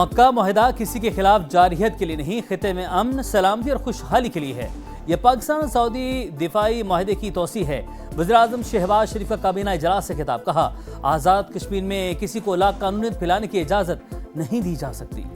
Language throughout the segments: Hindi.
मक्का मुआहदा किसी के खिलाफ जारहियत के लिए नहीं, खिते में अमन, सलामती और खुशहाली के लिए है। यह पाकिस्तान सऊदी दिफाई मुआहदे की तोसी है। वज़ीर-ए-आज़म शहबाज शरीफ का काबीना इजलास से खिताब, कहा आज़ाद कश्मीर में किसी को लाकानूनियत फैलाने की इजाज़त नहीं दी जा सकती।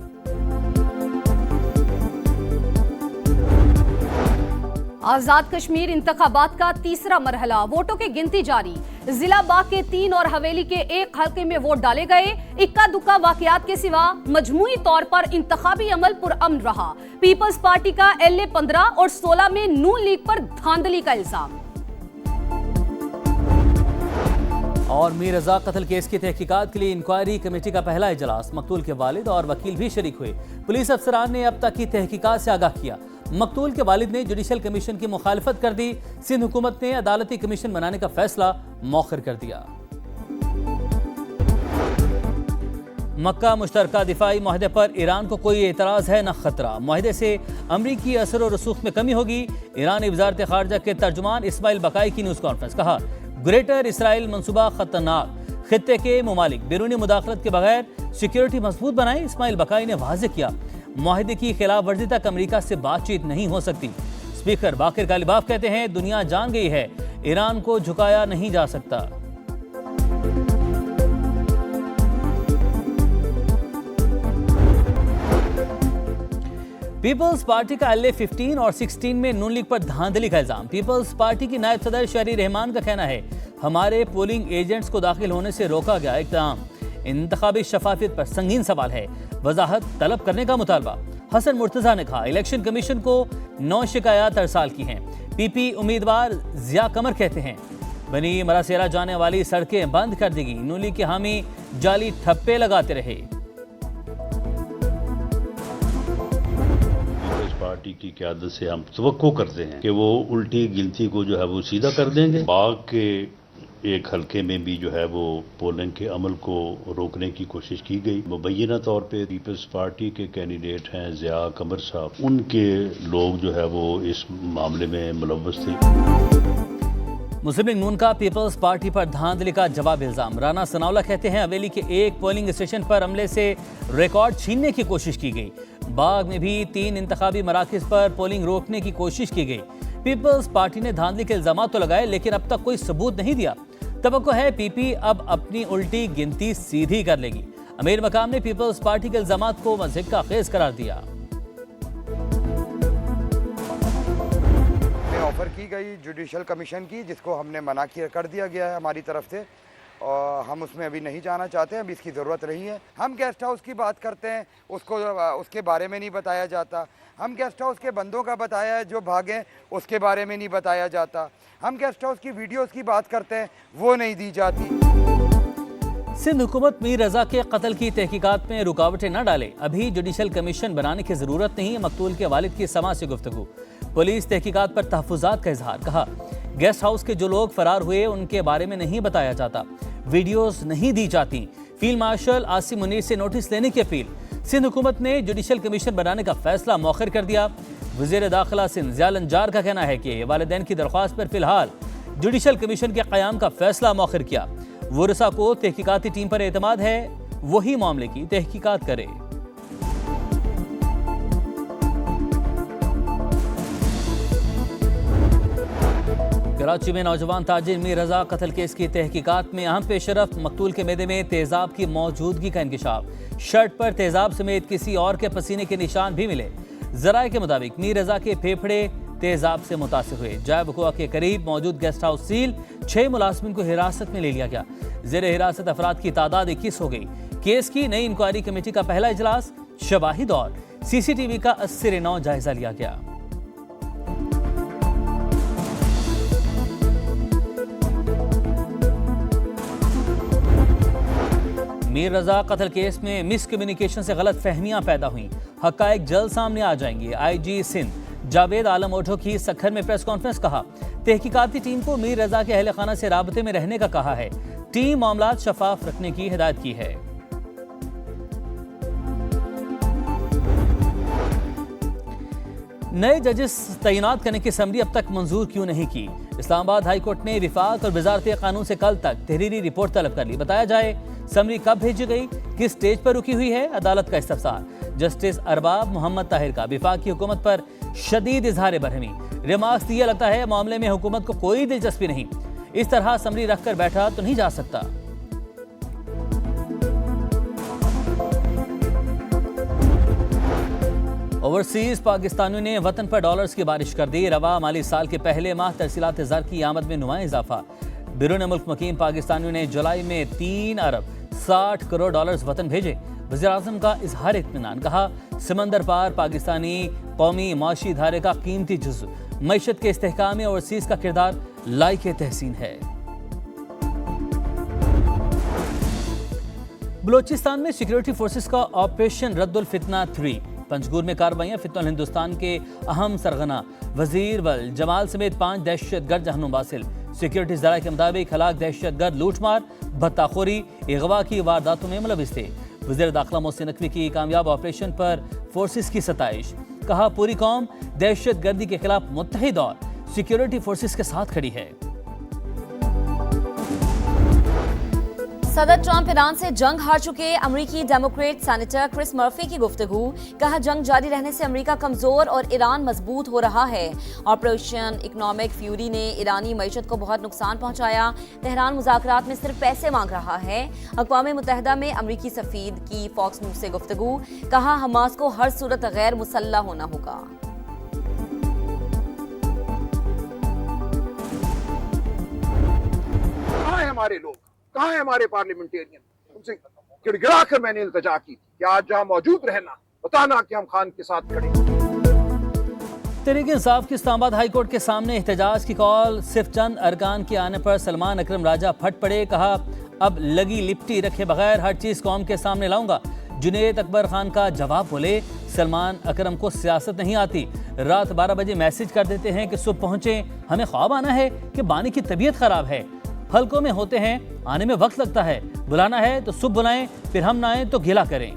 आजाद कश्मीर इंतखाबात का तीसरा मरहला, वोटों की गिनती जारी। जिला बाग के 3 और हवेली के 1 हल्के में वोट डाले गए। इक्का दुक्का वाकयात के सिवा मजमूई तौर पर इंतखाबी अमल पुरअमन रहा। पीपल्स पार्टी का LA 15 और 16 में नून लीग पर धांधली का इल्जाम। और मीर रजा कत्ल केस की तहकीकात के लिए इंक्वायरी कमेटी का पहला इजलास, मकतूल के वालिद और वकील भी शरीक हुए। पुलिस अफसरान ने अब तक की तहकीकात से आगाह किया। मकतूल के वालिद ने जुडिशल कमीशन की मुखालफत कर दी। सिंध हुकूमत ने अदालती कमीशन बनाने का फैसला मौखर कर दिया। मक्का मुश्तरका दिफाई मुआहदे पर ईरान को कोई एतराज़ है न खतरा। मुआहदे से अमरीकी असर और रसूख में कमी होगी। ईरानी वजारत खारजा के तर्जुमान इस्माइल बकाई की न्यूज़ कॉन्फ्रेंस, कहा ग्रेटर इसराइल मंसूबा खतरनाक, खित्ते के ममालिक बैरूनी मुदाखलत के बगैर सिक्योरिटी मजबूत बनाए। इस्माइल बकाई ने वाज़ेह किया मुआहदे की खिलाफ वर्जी तक अमरीका से बातचीत नहीं हो सकती। स्पीकर बाकिर गालिबाफ कहते हैं दुनिया जान गई है ईरान को झुकाया नहीं जा सकता। पीपल्स पार्टी का LA 15 और 16 में नून लीग पर धांधली का इल्जाम। पीपल्स पार्टी की नायब सदर शहरी रहमान का कहना है हमारे पोलिंग एजेंट्स को दाखिल होने से रोका गया। इक़दाम इंतखाबी शफाफियत पर संगीन सवाल है, वजाहत तलब करने का मुतालबा। हसन मुर्तजा ने कहा इलेक्शन कमीशन को 9 शिकायत अरसाल की हैं। PP उम्मीदवार जिया कमर कहते हैं बनी मरासेरा जाने वाली सड़कें बंद कर देगी। नून लीग के हामी जाली ठप्पे लगाते रहे। पार्टी की क़यादत से हम तवक्को करते हैं कि वो उल्टी गिनती को जो है वो सीधा कर देंगे। बाग के 1 हल्के में भी जो है वो पोलिंग के अमल को रोकने की कोशिश की गई। मुबैना तौर पे पीपल्स पार्टी के कैंडिडेट हैं जिया कमर साहब, उनके लोग जो है वो इस मामले में मुलव्वस थे। मुस्लिम लीग नून का पीपल्स पार्टी पर धांधली का जवाब इल्जाम। राना सनाउल्लाह कहते हैं हवेली के 1 पोलिंग स्टेशन पर अमले से रिकॉर्ड छीनने की कोशिश की गई। बाग में भी 3 इंतखाबी मराकज पर पोलिंग रोकने की कोशिश की गई। पीपल्स पार्टी ने धांधली के इल्जाम तो लगाए लेकिन अब तक कोई सबूत नहीं दिया। तवक्को है PP अब अपनी उल्टी गिनती सीधी कर लेगी। अमीर मकाम ने पीपल्स पार्टी के इल्जाम को मज़हिक का खेज करार दिया। ऑफर की गई जुडिशल कमीशन की, जिसको हमने मना कर दिया गया है हमारी तरफ से, और हम उसमें अभी नहीं जाना चाहते हैं। अभी इसकी ज़रूरत नहीं है। हम गेस्ट हाउस की बात करते हैं, उसके बारे में नहीं बताया जाता। हम गेस्ट हाउस के बंदों का बताया है जो भागे, उसके बारे में नहीं बताया जाता। हम गेस्ट हाउस की वीडियोस की बात करते हैं, वो नहीं दी जाती। सिंध हुकूमत मीर रजा के कत्ल की तहकीकात में रुकावटें न डाले। अभी जुडिशल कमीशन बनाने की जरूरत नहीं। मकतूल के वालिद की समा से गुफ्तगू। पुलिस तहकीकात पर तहफ़्फ़ुज़ात का इजहार, कहा गेस्ट हाउस के जो लोग फरार हुए उनके बारे में नहीं बताया जाता, वीडियोस नहीं दी जाती। फील्ड मार्शल आसिम मुनीर से नोटिस लेने की अपील। सिंध हुकूमत ने जुडिशल कमीशन बनाने का फैसला मौखर कर दिया। वज़ीर दाखिला सिंध ज़िया लंजार का कहना है कि वालिदैन की दरख्वास्त पर फिलहाल जुडिशल कमीशन के क़याम का फैसला मौखर किया। वरसा को तहकीकाती टीम पर एतमाद है, वही मामले की तहकीकात करे। कराची में नौजवान ताजिर मीर रजा कत्ल केस की तहकीकात में अहम पेशरफ। मकतूल के मैदे में तेजाब की मौजूदगी का इंकशाफ। शर्ट पर तेजाब समेत किसी और के पसीने के निशान भी मिले। जराये के मुताबिक मीर रजा के फेफड़े तेजाब से मुतासिर हुए। जाय वक़ुआ के करीब मौजूद गेस्ट हाउस सील। 6 मुलाजमिन को हिरासत में ले लिया गया। ज़ेर हिरासत अफराद की तादाद 21 हो गई। केस की नई इंक्वायरी कमेटी का पहला इजलास, शवाहिद और CCTV का 80-9 जायजा लिया गया। मीर रजा कत्ल केस में मिसकम्युनिकेशन से गलत फहमियां पैदा हुई। हक़ाइक़ जल्द सामने आ जाएंगे। IG सिंध जावेद आलम ओठो की सखर में प्रेस कॉन्फ्रेंस, कहा तहकीकाती टीम को मीर रजा के अहल खाना से राबते में रहने का कहा है। टीम मामलात शफाफ रखने की हिदायत की है। नए जजेस तैनात करने की समरी अब तक मंजूर क्यों नहीं की? इस्लामाबाद हाई कोर्ट ने विफाक और वजारत कानून से कल तक तहरीरी रिपोर्ट तलब कर ली। बताया जाए समरी कब भेजी गई, किस स्टेज पर रुकी हुई है? अदालत का इस्तफसार। जस्टिस अरबाब मोहम्मद ताहिर का विफाक की हुकूमत पर शदीद इजहार बरहमी। रिमार्क्स दिए लगता है मामले में हुकूमत को कोई दिलचस्पी नहीं, इस तरह समरी रखकर बैठा तो नहीं जा सकता। ओवरसीज पाकिस्तानियों ने वतन पर डॉलर्स की बारिश कर दी। रवा माली साल के पहले माह तरसीलात ज़र की आमद में नुमाया इजाफा। बिरून मुल्क मुकीम पाकिस्तानियों ने जुलाई में 3 अरब 60 करोड़ डॉलर्स वतन भेजे। वज़ीर-ए-आज़म का इजहार इत्मीनान। कहा समंदर पार पाकिस्तानी कौमी माशी धारे का कीमती जुज़ मईशत के इस्तेहकाम में ओवरसीज का किरदार लायक तहसीन है। बलोचिस्तान में सिक्योरिटी फोर्सेस का ऑपरेशन रद्दुल फितना 3। पंजगूर में कार्रवाइयां। फितनुल हिंदुस्तान के अहम सरगना वजीर वल जमाल समेत 5 दहशतगर्द जहन्नुम वासिल। सिक्योरिटी ज़राए के मुताबिक हलाक दहशतगर्द लूटमार, भत्ताखोरी, अगवा की वारदातों में मुलविस थे। वज़ीर दाखिला मोहसिन नकवी की कामयाब ऑपरेशन पर फोर्सेस की सताइश। कहा पूरी कौम दहशतगर्दी के खिलाफ मुत्तहिद और सिक्योरिटी फोर्सेस के साथ खड़ी है। सदर ट्रंप ईरान से जंग हार चुके अमरीकी डेमोक्रेट सेनेटर क्रिस मर्फी की गुफ्तगू। कहा जंग जारी रहने से अमरीका कमजोर और ईरान मजबूत हो रहा है। ऑपरेशन इकोनॉमिक फ्यूरी ने ईरानी मईशत को बहुत नुकसान पहुंचाया। तेहरान मुज़ाकरात में सिर्फ पैसे मांग रहा है। अक़वाम मुत्तहिदा में अमरीकी सफ़ीर की फॉक्स न्यूज़ से गुफ्तगू। कहा हमास को हर सूरत गैर मुसल्लह होना होगा। कहाँ है हमारे लोग, कहाँ है हमारे पार्लियामेंटेरियन? उनसे गिड़गिड़ा कर मैंने इल्तजा की कि आज जहाँ मौजूद रहना, बताना कि हम खान के साथ खड़े। तहरीक इंसाफ की इस्लामाबाद हाई कोर्ट के सामने एहतजाज की कॉल। सिर्फ चंद अरकान के आने पर सलमान अकरम राजा फट पड़े। कहा अब लगी लिपटी रखे बगैर हर चीज कौम के सामने लाऊंगा। जुनेद अकबर खान का जवाब बोले सलमान अकरम को सियासत नहीं आती। रात 12 बजे मैसेज कर देते हैं कि सुबह पहुंचे, हमें ख्वाब आना है कि बानी की तबीयत खराब है। हल्कों में होते हैं, आने में वक्त लगता है। बुलाना है तो सुबह बुलाएं, फिर हम ना आए तो गिला करें।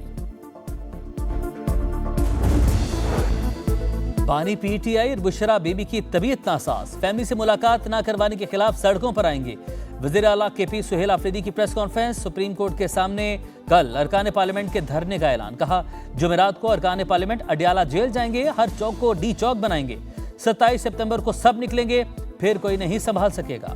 बानी पीटीआई और बुशरा बीबी की तबीयत नासाज। फैमिली से मुलाकात ना करवाने के खिलाफ सड़कों पर आएंगे। वज़ीर आला केपी सुहेल आफरीदी की प्रेस कॉन्फ्रेंस। सुप्रीम कोर्ट के सामने कल अरकान पार्लियामेंट के धरने का ऐलान। कहा जुमेरात को अरकान पार्लियामेंट अडियाला जेल जाएंगे, हर चौक को डी चौक बनाएंगे। 27 सितंबर को सब निकलेंगे, फिर कोई नहीं संभाल सकेगा।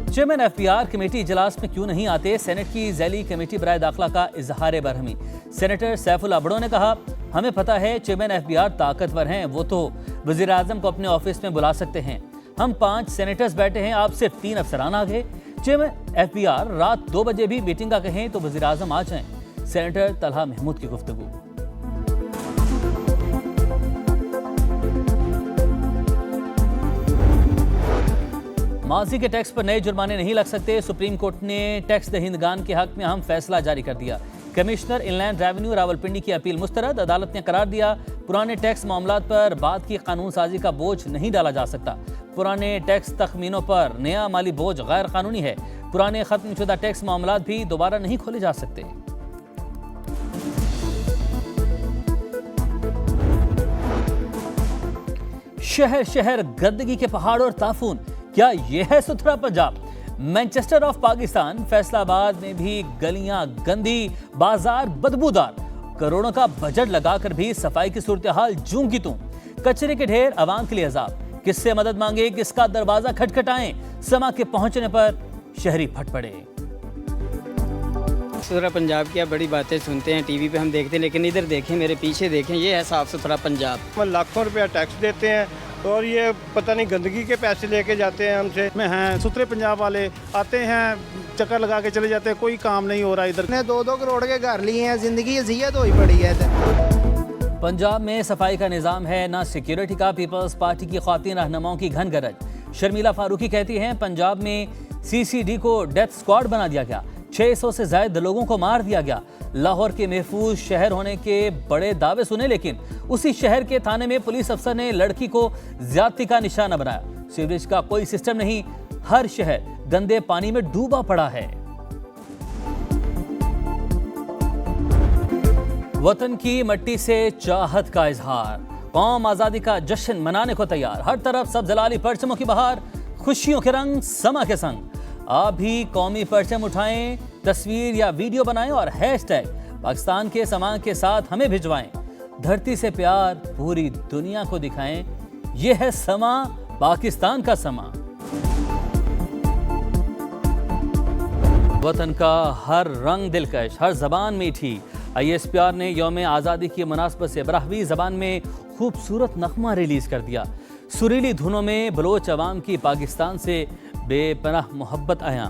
चेयरमैन एफबीआर कमेटी इजलास में क्यों नहीं आते? सेनेट की ज़ैली कमेटी बराए दाखिला का इजहार बरहमी। सेनेटर सैफुल अबड़ो ने कहा हमें पता है चेयरमैन एफबीआर ताकतवर हैं, वो तो वज़ीर आज़म को अपने ऑफिस में बुला सकते हैं। हम 5 सेनेटर्स बैठे हैं, आप सिर्फ 3 अफसरान आ गए। चेयरमैन एफबीआर रात 2 बजे भी मीटिंग का कहें तो वज़ीर आज़म आ जाएं। सेनेटर तलहा महमूद की गुफ्तगू। माजी के टैक्स पर नए जुर्माने नहीं लग सकते। सुप्रीम कोर्ट ने टैक्स दहिंदगान के हक में अहम फैसला जारी कर दिया। कमिश्नर इनलैंड रेवेन्यू रावलपिंडी की अपील मुस्तरद। अदालत ने करार दिया पुराने टैक्स मामलात पर बाद की कानून साजी का बोझ नहीं डाला जा सकता। पुराने टैक्स तखमीनों पर नया माली बोझ गैर कानूनी है। पुराने खत्म शुदा टैक्स मामलात भी दोबारा नहीं खोले जा सकते। शहर शहर गंदगी के पहाड़ और ताफून, क्या यह है सुथरा पंजाब? मैनचेस्टर ऑफ पाकिस्तान फैसलाबाद में भी गलियां गंदी, बाजार बदबूदार। करोड़ों का बजट लगाकर भी सफाई की सूरत हाल जूं की तूं। कचरे के ढेर, आवाम के लिए अजाब। किससे मदद मांगे, किसका दरवाजा खटखटाएं? समा के पहुंचने पर शहरी फट पड़े। सुथरा पंजाब की बड़ी बातें सुनते हैं टीवी पे हम देखते हैं, लेकिन इधर देखें, मेरे पीछे देखें, ये है साफ सुथरा पंजाब। हम लाखों रुपया टैक्स देते हैं और ये पता नहीं गंदगी के पैसे लेके जाते हैं हमसे। में हैं सुथरे पंजाब वाले, आते हैं चक्कर लगा के चले जाते हैं, कोई काम नहीं हो रहा इधर। ने 2-2 करोड़ के घर लिए हैं, जिंदगी अजियत हुई पड़ी है इधर। पंजाब में सफाई का निज़ाम है, ना सिक्योरिटी का। पीपल्स पार्टी की ख्वातीन रहनुमाओं की घन गरज। शर्मिला फारूकी कहती हैं पंजाब में सीसीडी को डेथ स्क्वाड बना दिया गया, 600 से ज्यादा लोगों को मार दिया गया। लाहौर के महफूज शहर होने के बड़े दावे सुने, लेकिन उसी शहर के थाने में पुलिस अफसर ने लड़की को ज्यादती का निशाना बनाया। सीवरेज का कोई सिस्टम नहीं, हर शहर गंदे पानी में डूबा पड़ा है। वतन की मट्टी से चाहत का इजहार, कौम आजादी का जश्न मनाने को तैयार, हर तरफ सब जलाली परचमों की बहार, खुशियों के रंग समा के संग। आप भी कौमी परचम उठाएं, तस्वीर या वीडियो बनाएं और हैशटैग पाकिस्तान के समा के साथ हमें भिजवाएं। धरती से प्यार पूरी दुनिया को दिखाएं, यह है समा, पाकिस्तान का समा। वतन का हर रंग दिलकश, हर जबान मीठी। ISPR ने यौम आज़ादी की मुनासबत से बराहवी जबान में खूबसूरत नगमा रिलीज कर दिया। सुरीली धुनों में बलोच अवाम की पाकिस्तान से बेपनाह मोहब्बत आया।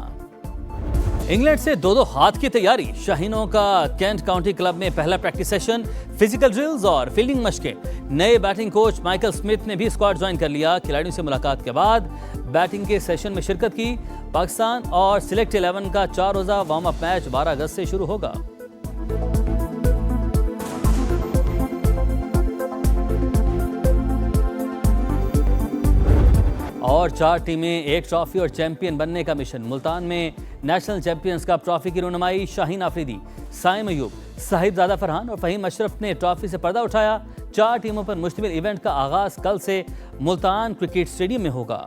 इंग्लैंड से 2-2 हाथ की तैयारी, शाहीनों का कैंट काउंटी क्लब में पहला प्रैक्टिस सेशन, फिजिकल ड्रिल्स और फील्डिंग मशकें। नए बैटिंग कोच माइकल स्मिथ ने भी स्क्वाड ज्वाइन कर लिया। खिलाड़ियों से मुलाकात के बाद बैटिंग के सेशन में शिरकत की। पाकिस्तान और सिलेक्ट 11 का 4 रोजा वार्म अप मैच 12 अगस्त से शुरू होगा। और 4 टीमें, 1 ट्रॉफी और चैंपियन बनने का मिशन। मुल्तान में नेशनल चैंपियंस कप ट्रॉफी की रुनुमाई, शाहीन आफरीदी, साइम अयूब, साहिबजादा फरहान और फहीम अशरफ ने ट्रॉफी से पर्दा उठाया। 4 टीमों पर मुश्तमिल इवेंट का आगाज कल से मुल्तान क्रिकेट स्टेडियम में होगा।